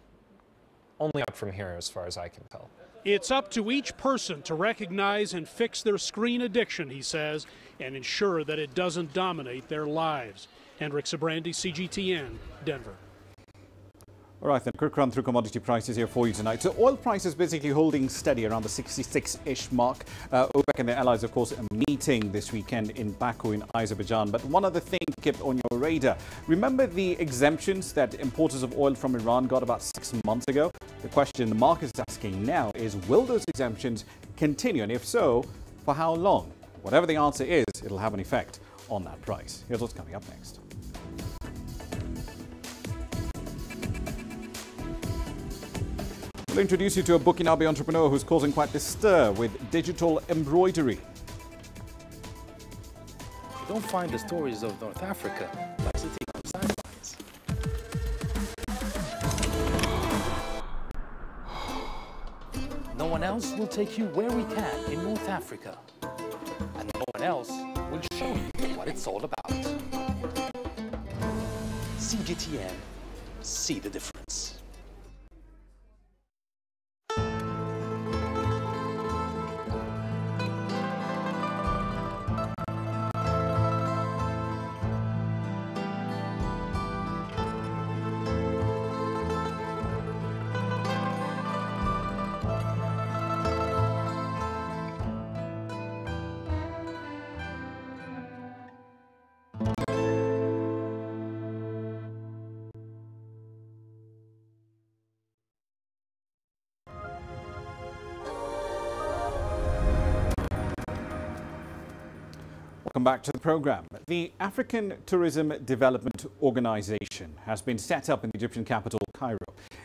only up from here as far as I can tell. It's up to each person to recognize and fix their screen addiction, he says, and ensure that it doesn't dominate their lives. Hendrik Sabrandi, CGTN, Denver. All right, then, quick run through commodity prices here for you tonight. So oil prices basically holding steady around the 66-ish mark. OPEC and their allies, of course, are meeting this weekend in Baku in Azerbaijan. But one other thing to keep on your radar. Remember the exemptions that importers of oil from Iran got about 6 months ago? The question the market is asking now is, will those exemptions continue? And if so, for how long? Whatever the answer is, it'll have an effect on that price. Here's what's coming up next. We'll introduce you to a Burkinabe entrepreneur who's causing quite the stir with digital embroidery. You don't find the stories of North Africa like sitting on the sidelines. No one else will take you where we can in North Africa. And no one else will show you what it's all about. CGTN, see the difference. Welcome back to the program. The African Tourism Development Organization has been set up in the Egyptian capital, Cairo.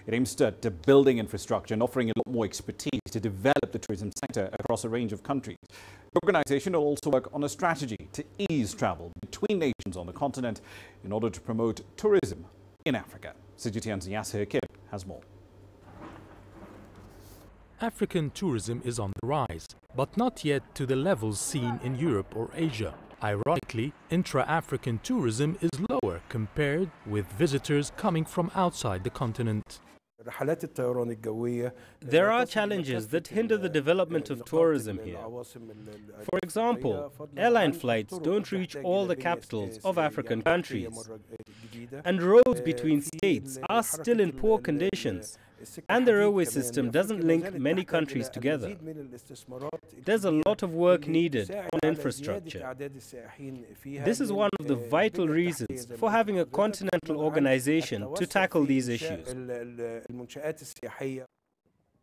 It aims at building infrastructure and offering a lot more expertise to develop the tourism sector across a range of countries. The organization will also work on a strategy to ease travel between nations on the continent in order to promote tourism in Africa. CGTN's Yasser Kib has more. African tourism is on the rise, but not yet to the levels seen in Europe or Asia. Ironically, intra-African tourism is lower compared with visitors coming from outside the continent. There are challenges that hinder the development of tourism here. For example, airline flights don't reach all the capitals of African countries, and roads between states are still in poor conditions, and the railway system doesn't link many countries together. There's a lot of work needed on infrastructure. This is one of the vital reasons for having a continental organization to tackle these issues.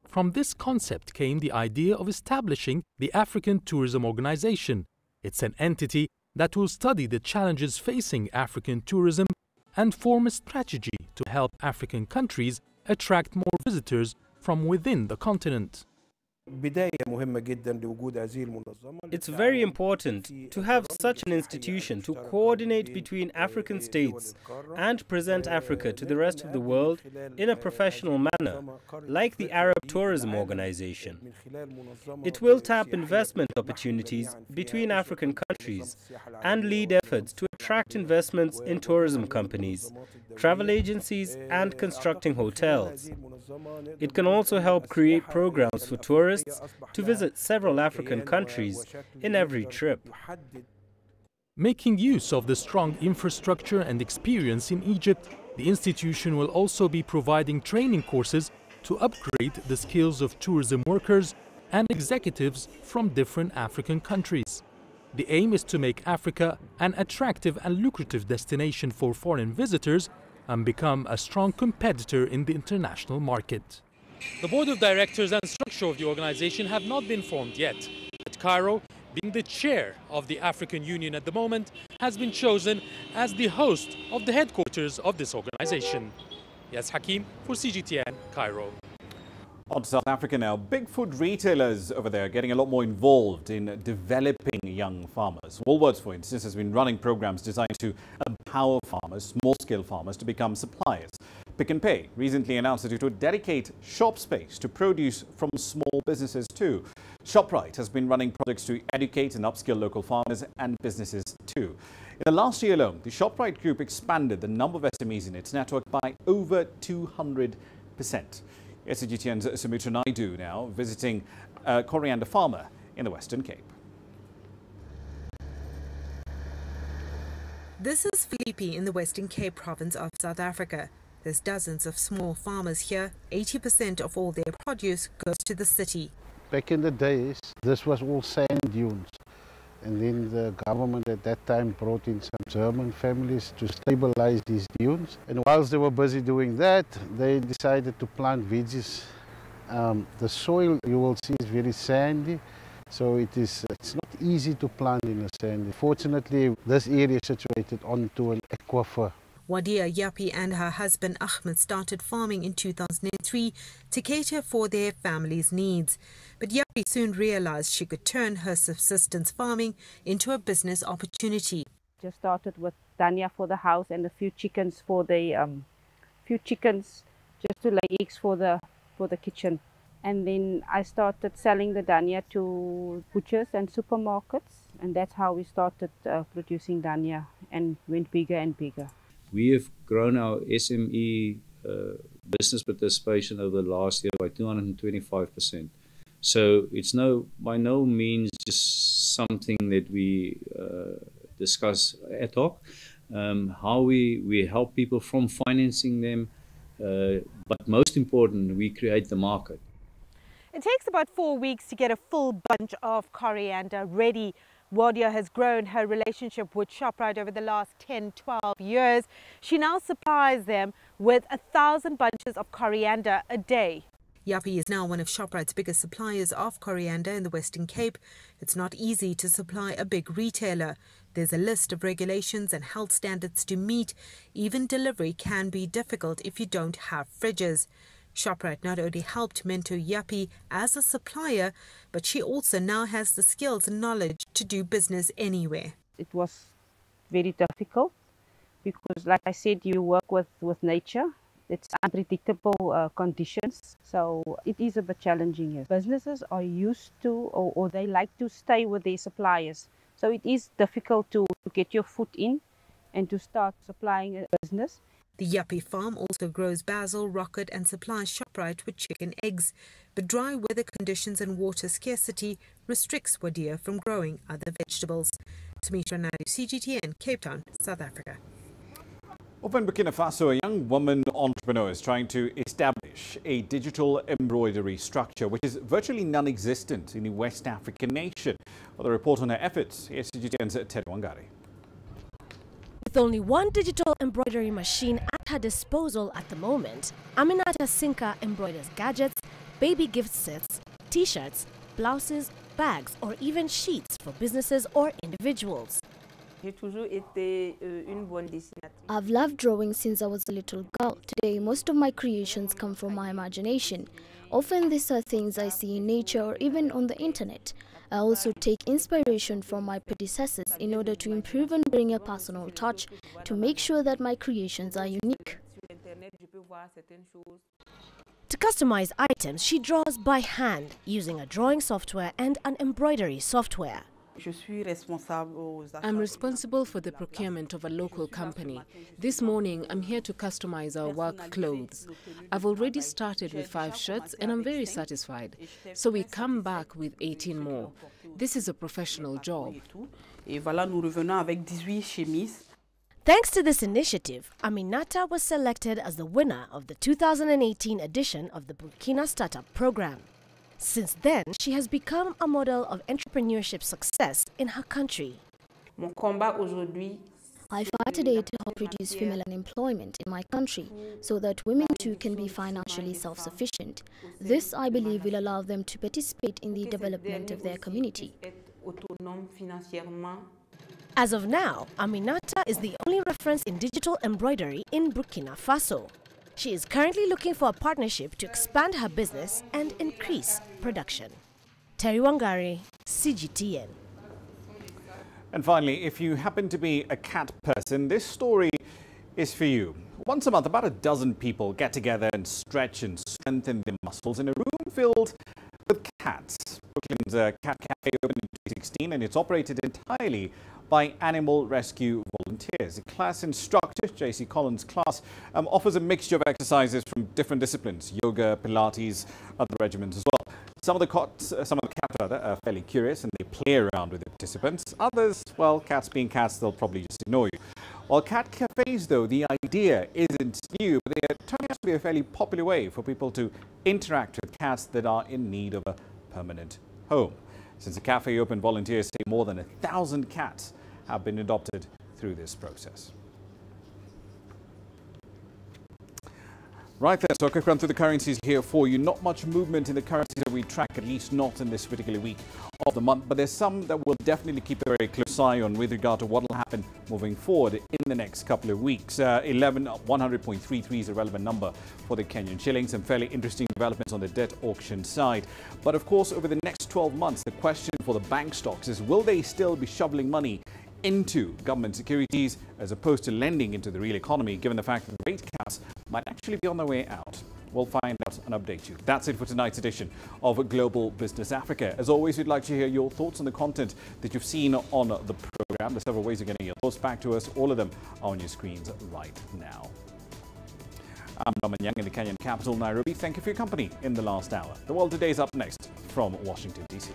From this concept came the idea of establishing the African Tourism Organization. It's an entity that will study the challenges facing African tourism and form a strategy to help African countries attract more visitors from within the continent. It's very important to have such an institution to coordinate between African states and present Africa to the rest of the world in a professional manner, like the Arab Tourism Organization. It will tap investment opportunities between African countries and lead efforts to attract investments in tourism companies, travel agencies, and constructing hotels. It can also help create programs for tourists to visit several African countries in every trip. Making use of the strong infrastructure and experience in Egypt, the institution will also be providing training courses to upgrade the skills of tourism workers and executives from different African countries. The aim is to make Africa an attractive and lucrative destination for foreign visitors and become a strong competitor in the international market. The board of directors and structure of the organization have not been formed yet. At Cairo, being the chair of the African Union at the moment, has been chosen as the host of the headquarters of this organization. Yes, Hakim for CGTN, Cairo. On to South Africa now. Big food retailers over there are getting a lot more involved in developing young farmers. Woolworths, for instance, has been running programs designed to empower farmers, small-scale farmers, to become suppliers. Pick n Pay recently announced that it would dedicate shop space to produce from small businesses too. ShopRite has been running projects to educate and upskill local farmers and businesses too. In the last year alone, the ShopRite group expanded the number of SMEs in its network by over 200%. CGTN's Sumitra Naidu now visiting a coriander farmer in the Western Cape. This is Philippi in the Western Cape province of South Africa. There's dozens of small farmers here. 80% of all their produce goes to the city. Back in the days, this was all sand dunes. And then the government at that time brought in some German families to stabilize these dunes. And whilst they were busy doing that, they decided to plant veggies. The soil, you will see, is very sandy. So it's not easy to plant in a sandy. Fortunately, this area is situated onto an aquifer. Wadia Yapi and her husband Ahmed started farming in 2003 to cater for their family's needs. But Yapi soon realized she could turn her subsistence farming into a business opportunity. Just started with dania for the house and a few chickens for the just to lay eggs for the kitchen. And then I started selling the dania to butchers and supermarkets, and that's how we started producing dania and went bigger and bigger. We have grown our SME business participation over the last year by 225%. So it's by no means just something that we discuss ad hoc. How we help people from financing them, but most important, we create the market. It takes about 4 weeks to get a full bunch of coriander ready. Wadia has grown her relationship with ShopRite over the last 10-12 years. She now supplies them with 1,000 bunches of coriander a day. Yapi is now one of ShopRite's biggest suppliers of coriander in the Western Cape. It's not easy to supply a big retailer. There's a list of regulations and health standards to meet. Even delivery can be difficult if you don't have fridges. ShopRite not only helped mentor Yapi as a supplier, but she also now has the skills and knowledge to do business anywhere. It was very difficult because, like I said, you work with nature. It's unpredictable conditions, so it is a bit challenging. Yes. Businesses are used to or they like to stay with their suppliers. So it is difficult to get your foot in and to start supplying a business. The Yapi farm also grows basil, rocket and supplies ShopRite with chicken eggs. But dry weather conditions and water scarcity restricts Wadia from growing other vegetables. Sumitra Naidu, CGTN, Cape Town, South Africa. Over in Burkina Faso, a young woman entrepreneur is trying to establish a digital embroidery structure which is virtually non-existent in the West African nation. Well, the report on her efforts, here's CGTN's Ted Wangari. With only one digital embroidery machine at her disposal at the moment, Aminata Sinka embroiders gadgets, baby gift sets, t-shirts, blouses, bags or even sheets for businesses or individuals. I've loved drawing since I was a little girl. Today, most of my creations come from my imagination. Often these are things I see in nature or even on the internet. I also take inspiration from my predecessors in order to improve and bring a personal touch to make sure that my creations are unique. To customize items, she draws by hand using a drawing software and an embroidery software. I'm responsible for the procurement of a local company. This morning, I'm here to customize our work clothes. I've already started with 5 shirts and I'm very satisfied. So we come back with 18 more. This is a professional job. Thanks to this initiative, Aminata was selected as the winner of the 2018 edition of the Burkina Startup Program. Since then, she has become a model of entrepreneurship success in her country. I fight today to help reduce female unemployment in my country so that women too can be financially self-sufficient. This, I believe, will allow them to participate in the development of their community. As of now, Aminata is the only reference in digital embroidery in Burkina Faso. She is currently looking for a partnership to expand her business and increase production. Terry Wangari, CGTN. And finally, if you happen to be a cat person, this story is for you. Once a month, about a dozen people get together and stretch and strengthen their muscles in a room filled with cats. Brooklyn's Cat Cafe opened in 2016 and it's operated entirely by animal rescue volunteers. The class instructor, J.C. Collins' class, offers a mixture of exercises from different disciplines, yoga, Pilates, other regimens as well. Some of the cats are fairly curious and they play around with the participants. Others, well, cats being cats, they'll probably just ignore you. While cat cafes, though, the idea isn't new, but they're turning out to be a fairly popular way for people to interact with cats that are in need of a permanent home. Since the cafe opened, volunteers say more than 1,000 cats have been adopted through this process. Right there, so a quick run through the currencies here for you. Not much movement in the currencies that we track, at least not in this particular week of the month, but there's some that we'll definitely keep a very close eye on with regard to what will happen moving forward in the next couple of weeks. 100.33 is a relevant number for the Kenyan shilling. Some fairly interesting developments on the debt auction side. But of course, over the next 12 months, the question for the bank stocks is, will they still be shoveling money into government securities as opposed to lending into the real economy, given the fact that the rate caps might actually be on their way out? We'll find out and update you. That's it for tonight's edition of Global Business Africa. As always, we'd like to hear your thoughts on the content that you've seen on the program. There's several ways of getting your thoughts back to us. All of them are on your screens right now. I'm Rama Nyang in the Kenyan capital, Nairobi. Thank you for your company in the last hour. The World Today is up next from Washington, D.C.